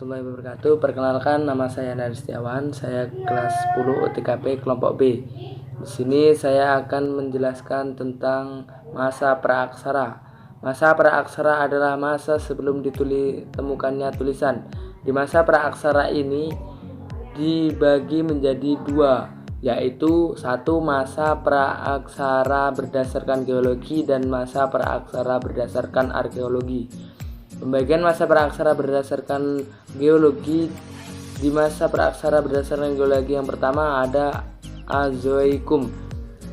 warahmatullahi wabarakatuh. Perkenalkan, nama saya Nari Setiawan. Saya kelas 10 UTKP kelompok B. Di sini saya akan menjelaskan tentang masa praaksara. Masa praaksara adalah masa sebelum ditemukannya tulisan. Di masa praaksara ini dibagi menjadi dua, yaitu satu masa praaksara berdasarkan geologi dan masa praaksara berdasarkan arkeologi. Pembagian masa praaksara berdasarkan geologi. Di masa praaksara berdasarkan geologi yang pertama ada Azoikum,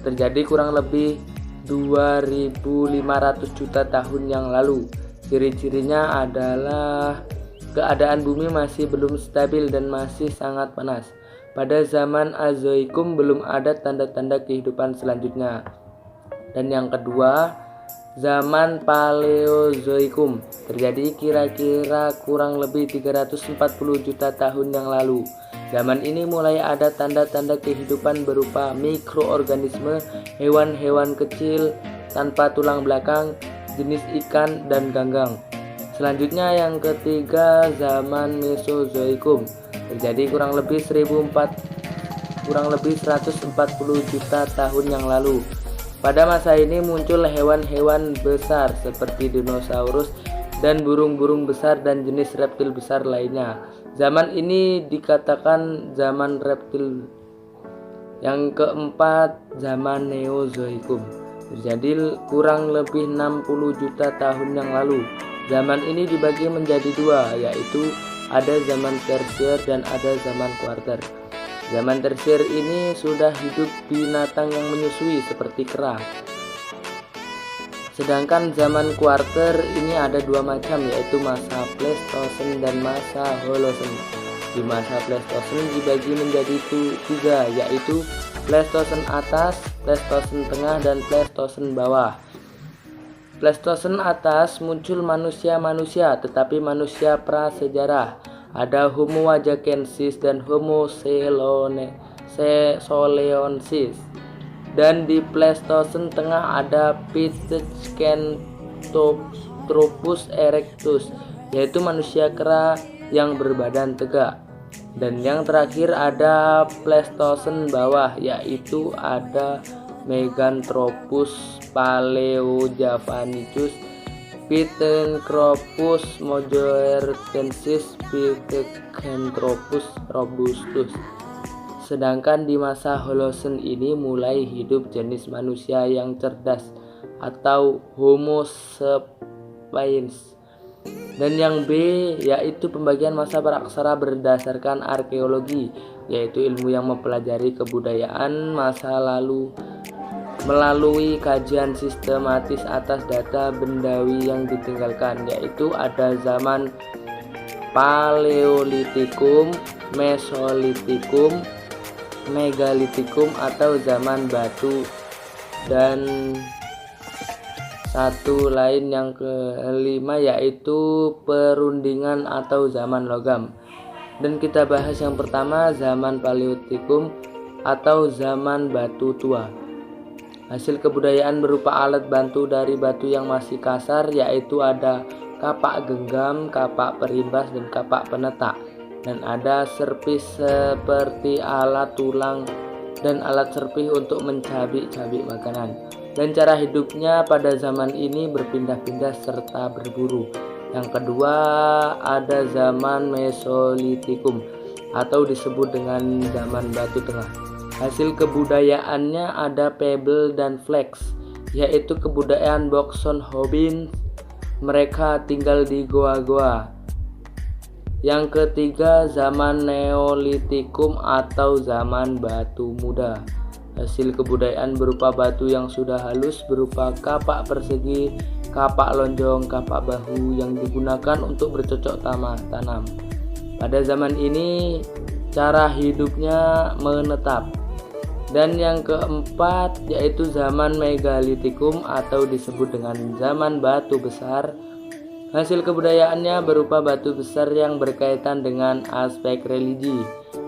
terjadi kurang lebih 2.500 juta tahun yang lalu. Ciri-cirinya adalah keadaan bumi masih belum stabil dan masih sangat panas. Pada zaman Azoikum belum ada tanda-tanda kehidupan selanjutnya. Dan yang kedua, zaman Paleozoikum, terjadi kira-kira kurang lebih 340 juta tahun yang lalu. Zaman ini mulai ada tanda-tanda kehidupan berupa mikroorganisme, hewan-hewan kecil tanpa tulang belakang, jenis ikan dan ganggang. Selanjutnya yang ketiga, zaman Mesozoikum, terjadi kurang lebih 140 juta tahun yang lalu. Pada masa ini muncul hewan-hewan besar seperti dinosaurus dan burung-burung besar dan jenis reptil besar lainnya. Zaman ini dikatakan zaman reptil. Yang keempat, zaman Neozoikum, terjadi kurang lebih 60 juta tahun yang lalu. Zaman ini dibagi menjadi dua, yaitu ada zaman tersier dan ada zaman kuarter. Zaman tersier ini sudah hidup binatang yang menyusui seperti kera. Sedangkan zaman kuarter ini ada dua macam, yaitu masa Pleistosen dan masa Holosen. Di masa Pleistosen dibagi menjadi tiga, yaitu Pleistosen atas, Pleistosen tengah, dan Pleistosen bawah. Pleistosen atas muncul manusia-manusia, tetapi manusia prasejarah. Ada Homo wajackensis dan Homo soleonsis. Dan di Pleistosen tengah ada Pithecanthropus erectus, yaitu manusia kera yang berbadan tegak. Dan yang terakhir ada Pleistosen bawah, yaitu ada Meganthropus paleojavanicus, Pithecanthropus mojoertensis, Pithecanthropus robustus. Sedangkan di masa Holosen ini mulai hidup jenis manusia yang cerdas atau Homo sapiens. Dan yang B yaitu pembagian masa praaksara berdasarkan arkeologi, yaitu ilmu yang mempelajari kebudayaan masa lalu melalui kajian sistematis atas data bendawi yang ditinggalkan, yaitu ada zaman Paleolitikum, Mesolitikum, Megalitikum atau zaman batu, dan satu lain yang kelima yaitu perundingan atau zaman logam. Dan kita bahas yang pertama, zaman Paleolitikum atau zaman batu tua. Hasil kebudayaan berupa alat bantu dari batu yang masih kasar, yaitu ada kapak genggam, kapak perimbas, dan kapak penetak. Dan ada serpis seperti alat tulang dan alat serpih untuk mencabik-cabik makanan. Dan cara hidupnya pada zaman ini berpindah-pindah serta berburu. Yang kedua ada zaman Mesolitikum atau disebut dengan zaman batu tengah. Hasil kebudayaannya ada pebble dan flax, yaitu kebudayaan Boxon Hobbins. Mereka tinggal di goa-goa. Yang ketiga zaman Neolitikum atau zaman batu muda. Hasil kebudayaan berupa batu yang sudah halus berupa kapak persegi, kapak lonjong, kapak bahu yang digunakan untuk bercocok tanam. Pada zaman ini cara hidupnya menetap. Dan yang keempat yaitu zaman Megalitikum atau disebut dengan zaman batu besar. Hasil kebudayaannya berupa batu besar yang berkaitan dengan aspek religi.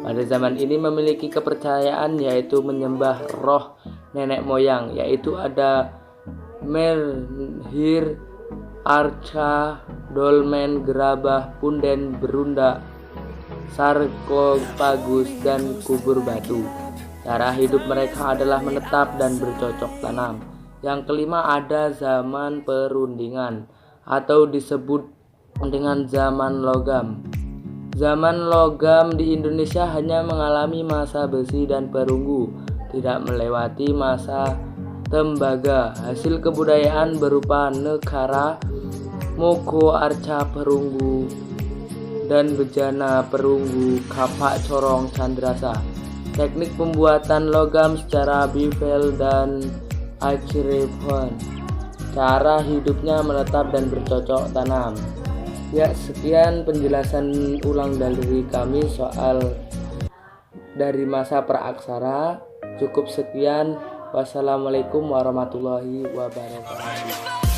Pada zaman ini memiliki kepercayaan yaitu menyembah roh nenek moyang, yaitu ada Menhir, Arca, Dolmen, Gerabah, Punden, Berunda, sarkofagus, dan kubur batu. Cara hidup mereka adalah menetap dan bercocok tanam. Yang kelima ada zaman perundingan atau disebut dengan zaman logam. Zaman logam di Indonesia hanya mengalami masa besi dan perunggu, tidak melewati masa tembaga. Hasil kebudayaan berupa negara, moko arca perunggu, dan bejana perunggu, kapak corong candrasa. Teknik pembuatan logam secara bivel dan akripon. Cara hidupnya menetap dan bercocok tanam. Ya, sekian penjelasan ulang dari kami soal dari masa praaksara. Cukup sekian. Wassalamualaikum warahmatullahi wabarakatuh.